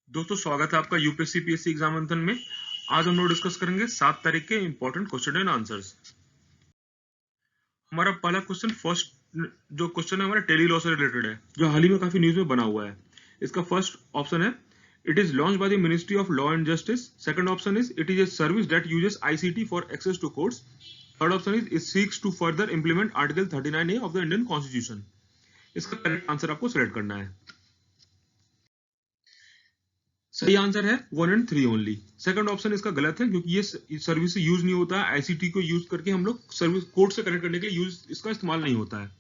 दोस्तों स्वागत है आपका यूपीएससी पीएससी एग्जाम मंथन में। आज हम लोग डिस्कस करेंगे 7 तारीख के इंपॉर्टेंट क्वेश्चन एंड आंसर्स। हमारा पहला क्वेश्चन फर्स्ट जो क्वेश्चन है हमारा टेली लॉ से रिलेटेड है, जो हाल ही में काफी न्यूज में बना हुआ है। इसका फर्स्ट ऑप्शन है it is launch by the ministry of law and justice. Second option is it is a service that uses ICT for access to courts. Third option is it seeks to further implement article 39A of the Indian constitution. इसका correct answer आपको select करना है। सही answer है 1 and 3 only. Second option इसका गलत है क्योंकि ये सर्विस से यूज नहीं होता है। आईसीटी को यूज करके हम लोग सर्विस कोर्ट से कनेक्ट करने के लिए यूज इसका इस्तेमाल नहीं होता है।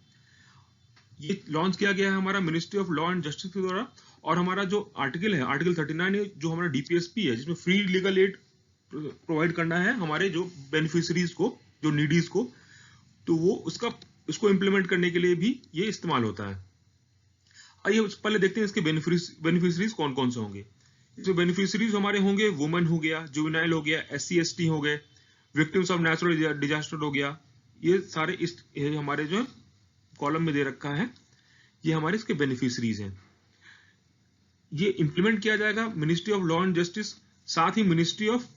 ये लॉन्च किया गया है हमारा ministry of law and justice के द्वारा। और हमारा जो आर्टिकल है आर्टिकल 39 जो हमारा डीपीएसपी है, जिसमें फ्री लीगल एड प्रोवाइड करना है हमारे जो बेनिफिशरीज को, जो नीडीज को, तो वो उसको इम्प्लीमेंट करने के लिए भी ये इस्तेमाल होता है। आइए पहले देखते हैं इसके बेनिफिशरीज कौन कौन से होंगे। जो बेनिफिशरीज हमारे होंगे, वुमेन हो गया, जुवेनाइल हो गया, SC/ST हो गए, विक्टिम्स ऑफ नेचुरल डिजास्टर हो गया। ये सारे ये हमारे जो कॉलम में दे रखा है, ये हमारे इसके बेनिफिशरीज हैं। ये इंप्लीमेंट किया जाएगा ministry of law and justice, साथ ही ministry of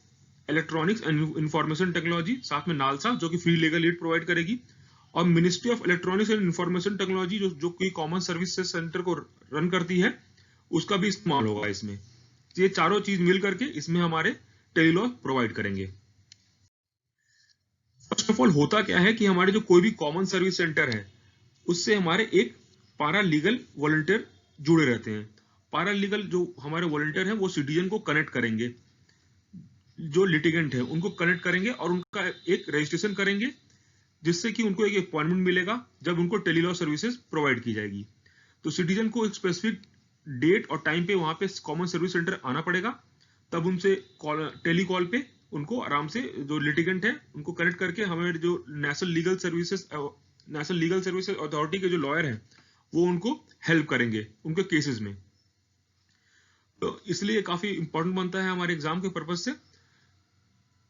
electronics and information technology, साथ में नालसा जो कि फ्री लीगल एड प्रोवाइड करेगी, और ministry of electronics and information technology जो कि कॉमन सर्विसेज सेंटर को रन करती है, उसका भी इस्तेमाल होगा इसमें। ये चारों चीज मिल करके इसमें हमारे टेली लॉ प्रोवाइड करेंगे। फर्स्ट ऑफ ऑल होता क्या है कि हमारे जो कोई भी कॉमन सर्विस सेंटर है, उससे हमारे एक पारा लीगल वॉलंटियर जुड़े रहते हैं। पारा लीगल जो हमारे वॉलंटियर हैं वो सिटीजन को कनेक्ट करेंगे, जो लिटिगेंट है उनको कनेक्ट करेंगे और उनका एक रजिस्ट्रेशन करेंगे, जिससे कि उनको एक अपॉइंटमेंट मिलेगा जब उनको टेली लॉ सर्विसेज प्रोवाइड की जाएगी। तो सिटीजन को एक स्पेसिफिक डेट और टाइम पे वहां पे कॉमन सर्विस सेंटर आना पड़ेगा, तब उनसे टेली कॉल पे उनको आराम से जो लिटिगेंट है उनको कनेक्ट करके हमारे जो नेशनल लीगल सर्विसेज अथॉरिटी के जो लॉयर हैं वो उनको हेल्प करेंगे उनके केसेस में। तो इसलिए काफी इंपॉर्टेंट बनता है हमारे एग्जाम के पर्पज से।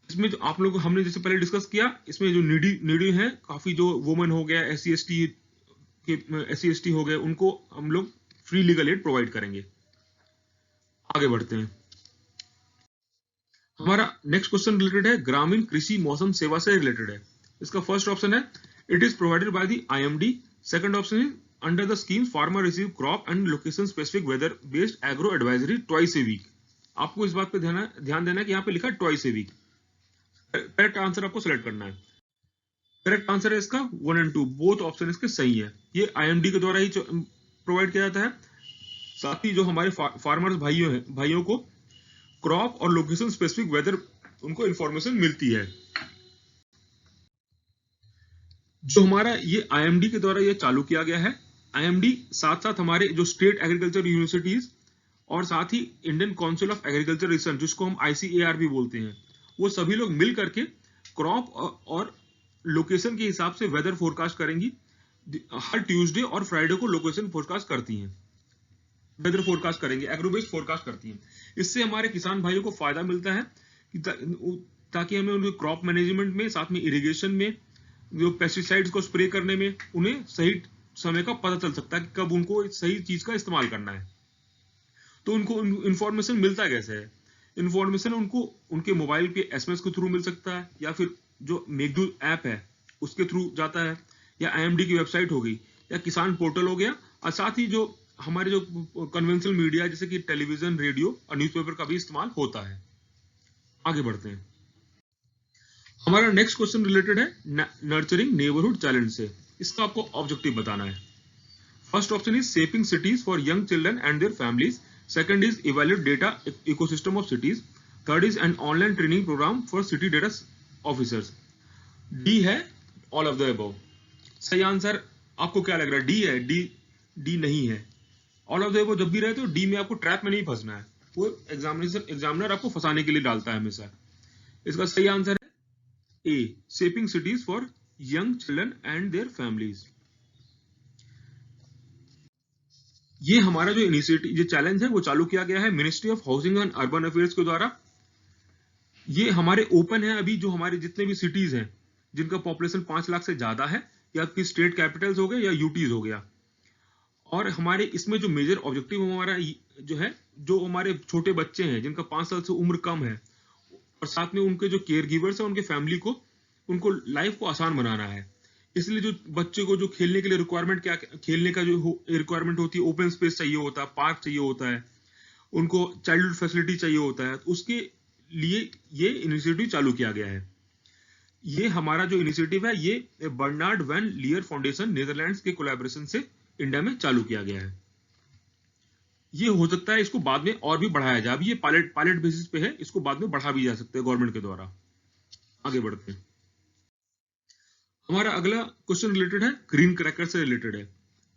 इसमें जो आप लोग हमने जैसे पहले डिस्कस किया, इसमें जो नीडी है काफी, जो वुमेन हो गया, SC/ST हो गए, उनको हम लोग फ्री लीगल एड प्रोवाइड करेंगे। आगे बढ़ते हैं। हमारा नेक्स्ट क्वेश्चन रिलेटेड है ग्रामीण कृषि मौसम सेवा से रिलेटेड है। इसका फर्स्ट ऑप्शन है it is provided by the IMD। Second option है under the scheme farmer receive crop and location specific weather based agro advisory twice a week. आपको इस बात पे ध्यान देना है कि यहाँ पे लिखा है twice a week. Correct answer आपको सिलेक्ट करना है। करेक्ट आंसर है इसका 1 and 2, बोथ ऑप्शन इसके सही है। ये IMD के द्वारा ही प्रोवाइड किया जाता है। साथ ही जो हमारे फार्मर्स भाइयों को क्रॉप और लोकेशन स्पेसिफिक वेदर उनको इंफॉर्मेशन मिलती है। जो हमारा ये IMD के द्वारा ये चालू किया गया है। IMD साथ साथ हमारे जो स्टेट एग्रीकल्चर यूनिवर्सिटीज और साथ ही Indian council of agriculture research, जिसको हम ICAR भी बोलते हैं, वो सभी लोग मिल करके क्रॉप और लोकेशन के हिसाब से वेदर फोरकास्ट करेंगी। हर ट्यूसडे और फ्राइडे को लोकेशन फोरकास्ट करती हैं, वेदर फोरकास्ट करेंगे, एग्रोबेस्ड फोरकास्ट करती हैं। इससे हमारे किसान भाइयों को फायदा मिलता है कि ताकि हमें उनके क्रॉप मैनेजमेंट में, साथ में इरिगेशन में, जो पेस्टिसाइड्स को स्प्रे करने में, उन्हें सही समय का पता चल सकता है कि कब उनको सही चीज का इस्तेमाल करना है। तो उनको इंफॉर्मेशन मिलता कैसे है? इंफॉर्मेशन उनको उनके मोबाइल पे SMS के थ्रू मिल सकता है, या फिर जो मेघदूत ऐप है उसके थ्रू जाता है, या IMD की वेबसाइट हो गई, या किसान पोर्टल हो गया, और साथ ही जो हमारे जो कन्वेंशनल मीडिया जैसे कि टेलीविजन, रेडियो और न्यूज़पेपर का भी इस्तेमाल होता है। आगे बढ़ते हैं। हमारा नेक्स्ट क्वेश्चन रिलेटेड है नर्चरिंग नेबरहुड टैलेंट से। इसका आपको ऑब्जेक्टिव बताना है। First option is shaping cities for young children and their families. Second is evaluate data ecosystem of cities. Third is an online training programme for city data officers. D है all of the above. सही answer आपको क्या लग रहा है? D है? D नहीं है। ऑल ऑफ द अबव जब भी रहे तो डी में आपको ट्रैप में नहीं फंसना है, वो एग्जामिनर आपको फंसाने के लिए डालता है हमेशा। इसका सही आंसर है A, shaping cities for young children and their families. ये हमारा जो इनिशिएटिव, जो चैलेंज है, वो चालू किया गया है ministry of housing and urban affairs के द्वारा। ये हमारे ओपन है अभी, जो हमारे जितने भी सिटीज हैं जिनका पॉपुलेशन 5 लाख से ज्यादा है, या आपकी स्टेट कैपिटल्स हो गए या यूटीज हो गया। और हमारे इसमें जो मेजर ऑब्जेक्टिव हमारा जो है, जो हमारे छोटे बच्चे हैं जिनका 5 साल से उम्र कम है, और साथ में उनके जो केयर गिवर्स हैं उनके फैमिली को, उनको लाइफ को आसान बनाना है। इसलिए जो बच्चे को जो खेलने के लिए रिक्वायरमेंट, क्या खेलने का जो रिक्वायरमेंट होती है, ओपन स्पेस चाहिए होता है, पार्क चाहिए होता है, उनको चाइल्डहुड फैसिलिटी चाहिए होता है, तो उसके लिए ये इनिशिएटिव चालू किया गया है। ये हमारा जो इनिशिएटिव है ये Bernard van Leer Foundation Netherlands के कोलैबोरेशन से इंडिया में चालू किया गया है। ये हो सकता है इसको बाद में और भी बढ़ाया जाए, अभी ये पायलट बेसिस पे है, इसको बाद में बढ़ा भी जा सकते हैं गवर्नमेंट के द्वारा। आगे बढ़ते हैं। हमारा अगला क्वेश्चन रिलेटेड है ग्रीन क्रैकर से रिलेटेड है।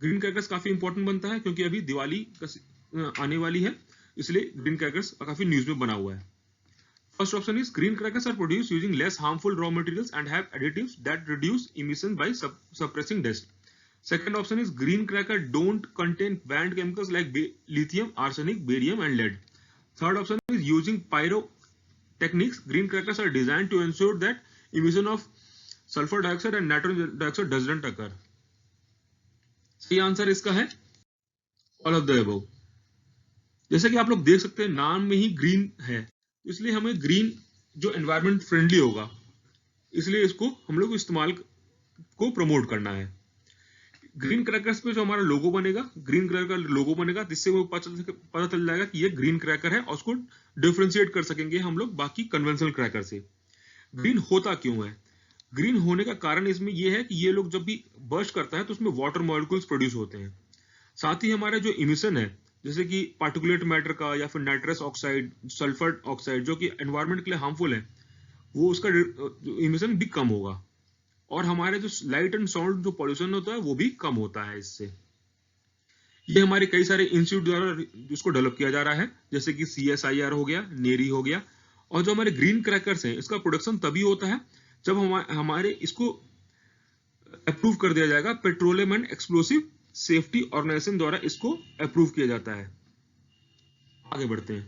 ग्रीन क्रैकर्स काफी इंपॉर्टेंट बनता है क्योंकि अभी दिवाली आने वाली है, इसलिए ग्रीन क्रैकर्स काफी न्यूज में बना हुआ है। First option is green crackers are produced using less harmful raw materials and have additives that reduce emissions by suppressing dust. Second option is green cracker don't contain banned chemicals like lithium, arsenic, barium and lead. Third option is using pyrotechnics. Green crackers are designed to ensure that emission of sulfur dioxide and nitrogen dioxide doesn't occur. सही answer इसका है all of the above. जैसे कि आप लोग देख सकते हैं नाम में ही ग्रीन है, इसलिए हमें ग्रीन जो एनवायरनमेंट फ्रेंडली होगा, इसलिए इसको हम लोग इस्तेमाल को प्रमोट करना है। ग्रीन क्रैकर्स पे जो हमारा लोगो बनेगा, ग्रीन कलर का लोगो बनेगा, जिससे वो पता चल जाएगा कि ये ग्रीन क्रैकर है, और उसको डिफरेंशिएट कर सकेंगे हम लोग बाकी कन्वेंशनल क्रैकर से। ग्रीन होता क्यों है? ग्रीन होने का कारण इसमें यह है कि ये लोग जब भी बर्स्ट करता है तो उसमें वाटर मॉलिक्यूल्स प्रोड्यूस होते हैं। साथ ही हमारा जो इमिशन है, जैसे कि पार्टिकुलेट मैटर का या फिर नाइट्रस ऑक्साइड, सल्फर ऑक्साइड, जो कि एनवायरनमेंट के लिए हार्मफुल है, वो उसका इमिशन भी कम होगा, और हमारे जो लाइट एंड साउंड जो पॉल्यूशन होता है वो भी कम होता है इससे। ये हमारे कई सारे इंस्टीट्यूट द्वारा इसको डेवलप किया जा रहा है, जैसे कि CSIR हो गया, नेरी हो गया। और जो हमारे ग्रीन क्रैकर्स हैं, इसका प्रोडक्शन तभी होता है जब हमारे इसको अप्रूव कर दिया जाएगा, petroleum and explosive safety organisation द्वारा इसको अप्रूव किया जाता है। आगे बढ़ते हैं।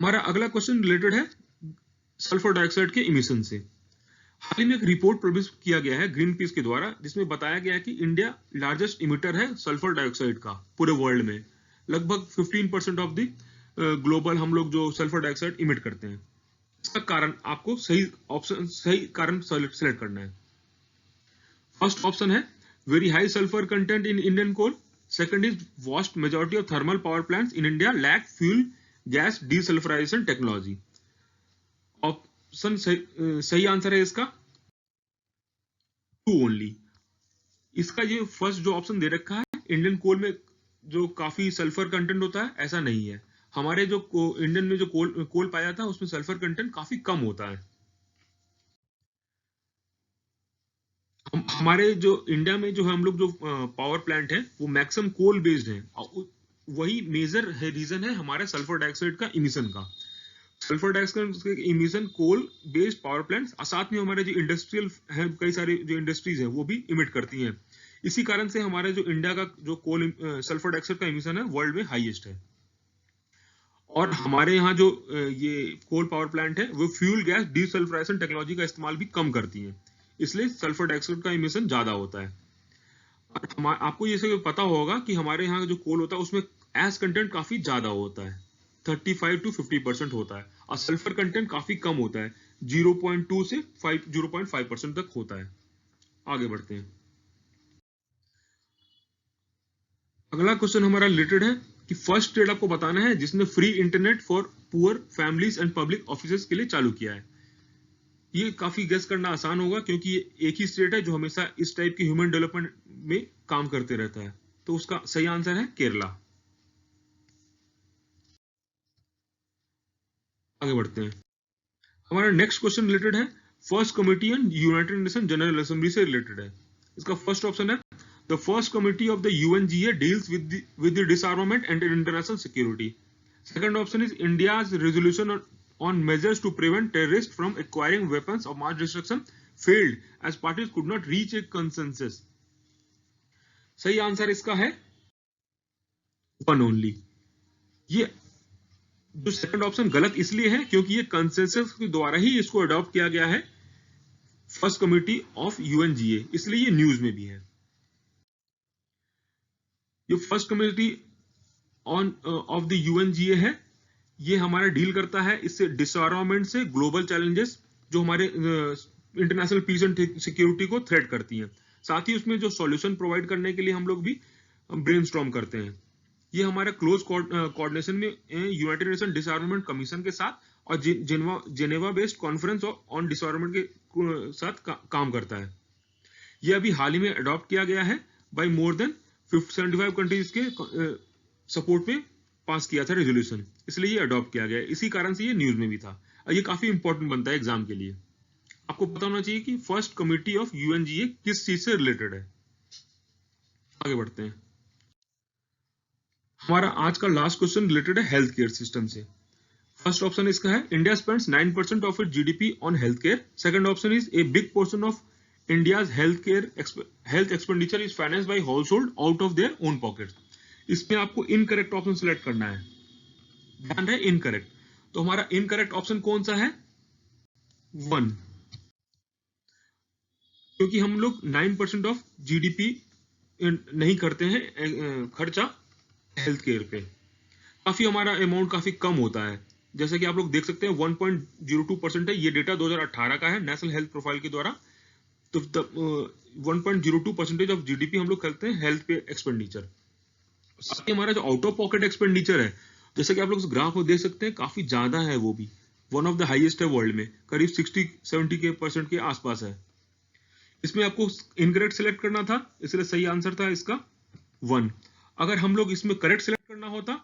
हमारा अगला क्वेश्चन रिलेटेड है सल्फर डाइऑक्साइड के इमिशन से। हाल ही में एक रिपोर्ट पब्लिश किया गया है ग्रीन पीस के द्वारा, जिसमें बताया गया है कि इंडिया लार्जेस्ट इमिटर है सल्फर डाइऑक्साइड का पूरे वर्ल्ड में। लगभग 15% ऑफ द ग्लोबल हम लोग जो सल्फर डाइऑक्साइड इमिट करते हैं। इसका कारण आपको सही कारण सेलेक्ट करना है। फर्स्ट ऑप्शन है very high sulfur content in Indian coal. Second is vast majority of thermal power plants in India lack fuel gas desulfurization technology. Option सही आंसर है इसका 2 ओनली। इसका ये फर्स्ट जो ऑप्शन दे रखा है, इंडियन कोल में जो काफी सल्फर कंटेंट होता है, ऐसा नहीं है। हमारे जो इंडियन में जो कोल पाया जाता है उसमें सल्फर कंटेंट काफी कम होता है। हमारे जो इंडिया में जो हम लोग जो पावर प्लांट है वो मैक्सिमम कोल बेस्ड है, वही मेजर है रीजन है हमारे सल्फर डाइऑक्साइड का इमिशन का। सल्फर डाइऑक्साइड के emission coal based power plants, साथ में हमारे जो इंडस्ट्रियल है, कई सारे जो इंडस्ट्रीज है वो भी इमिट करती हैं। इसी कारण से हमारे जो इंडिया का जो कोल सल्फर डाइऑक्साइड का इमिशन है वर्ल्ड में हाईएस्ट है। और हमारे यहाँ जो ये कोल पावर प्लांट है वो फ्यूल गैस डीसल्फराइजेशन टेक्नोलॉजी का इस्तेमाल भी कम करती है, इसलिए सल्फर डाइऑक्साइड का इमिशन ज्यादा होता है। आपको ये सब पता होगा कि हमारे यहाँ जो कोल होता है उसमें एस कंटेंट काफी ज्यादा होता है, 35 to 50% होता है, और सल्फर कंटेंट काफी कम होता है, 0.2 से 0.5% तक होता है। आगे बढ़ते हैं। अगला क्वेश्चन हमारा रिलेटेड है कि फर्स्ट स्टेट आपको बताना है जिसने free internet for poor families and public offices के लिए चालू किया है। ये काफी गेस करना आसान होगा क्योंकि ये एक ही स्टेट है जो हमेशा इस टाइप की ह्यूमन डेवलपमेंट में काम करते रहता है, तो उसका सही आंसर है केरला। आगे बढ़ते हैं। हमारा नेक्स्ट क्वेश्चन रिलेटेड है first committee on United nation general assembly से रिलेटेड है। इसका फर्स्ट ऑप्शन है the first committee of the UNGA deals with the डिसआर्मामेंट and international security. Second option is India's resolution on measures to prevent terrorists from acquiring weapons of mass destruction failed as parties could not reach a consensus. सही answer इसका है 1 only. ये जो second option गलत इसलिए है क्योंकि ये कंसेंसस के द्वारा ही इसको अडॉप्ट किया गया है, फर्स्ट कमिटी ऑफ UNGA, इसलिए ये न्यूज में भी है। ये first committee on off the UNGA है, ये हमारा डील करता है इससे डिसआर्मामेंट से ग्लोबल चैलेंजेस जो हमारे इंटरनेशनल पीस एंड सिक्योरिटी को थ्रेट करती हैं। साथ ही उसमें जो सॉल्यूशन प्रोवाइड करने के लिए हम लोग भी ब्रेनस्टॉर्म करते हैं। ये हमारा क्लोज कोऑर्डिनेशन में यूनाइटेड नेशन डिसआर्मामेंट कमीशन के साथ और जेनेवा बेस्ड कॉन्फ्रेंस ऑन डिसआर्मामेंट के साथ काम करता है। ये अभी हाल ही में अडॉप्ट किया गया है बाय मोर देन 75 कंट्रीज के सपोर्ट में पास किया था रेजोल्यूशन, इसलिए ये अडॉप्ट किया गया है। इसी कारण से ये न्यूज में भी था। ये काफी इंपॉर्टेंट बनता है एग्जाम के लिए। आपको पता होना चाहिए कि फर्स्ट कमिटी ऑफ यूएनजीए किस चीज से रिलेटेड है। आगे बढ़ते हैं। हमारा आज का लास्ट क्वेश्चन रिलेटेड है हेल्थ केयर सिस्टम से। फर्स्ट ऑप्शन इसका है India spends 9% of its GDP on health care. Second option is a big portion of India's health expenditure is financed by household out of their own pockets. इसमें आपको incorrect option select करना है। ध्यान रहे incorrect. तो हमारा incorrect option कौन सा है? 1, क्योंकि हम लोग 9% ऑफ जीडीपी नहीं करते हैं खर्चा हेल्थ केयर पे। काफी हमारा अमाउंट काफी कम होता है। जैसे कि आप लोग देख सकते हैं 1.02% है। ये डेटा 2018 का है नेशनल हेल्थ प्रोफाइल के द्वारा। तो 1.02% ऑफ जीडीपी हम लोग करते हैं हेल्थ पे एक्सपेंडिचर। साथ ही हमारा जो आउट ऑफ पॉकेट एक्सपेंडिचर है, जैसे कि आप लोग ग्राफ को देख सकते हैं, काफी ज्यादा है। वो भी वन ऑफ द हाईएस्ट है वर्ल्ड में, करीब 60-70% के आसपास है। इसमें आपको इनकरेक्ट सिलेक्ट करना था, इसलिए सही आंसर था इसका 1। अगर हम लोग इसमें करेक्ट सिलेक्ट करना होता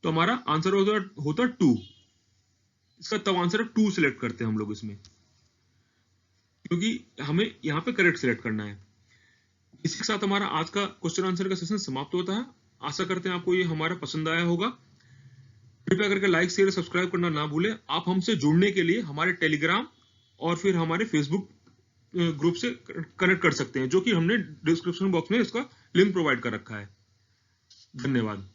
तो हमारा आंसर होता 2। इसका तब आंसर 2 सिलेक्ट करते हैं हम लोग इसमें, क्योंकि हमें यहाँ पे करेक्ट सिलेक्ट करना है। इसी के साथ हमारा आज का क्वेश्चन आंसर का सेशन समाप्त होता है। आशा करते हैं आपको ये हमारा पसंद आया होगा। कृपया करके लाइक शेयर सब्सक्राइब करना ना भूलें। आप हमसे जुड़ने के लिए हमारे टेलीग्राम और फिर हमारे फेसबुक ग्रुप से कनेक्ट कर सकते हैं, जो कि हमने डिस्क्रिप्शन बॉक्स में इसका लिंक प्रोवाइड कर रखा है। धन्यवाद।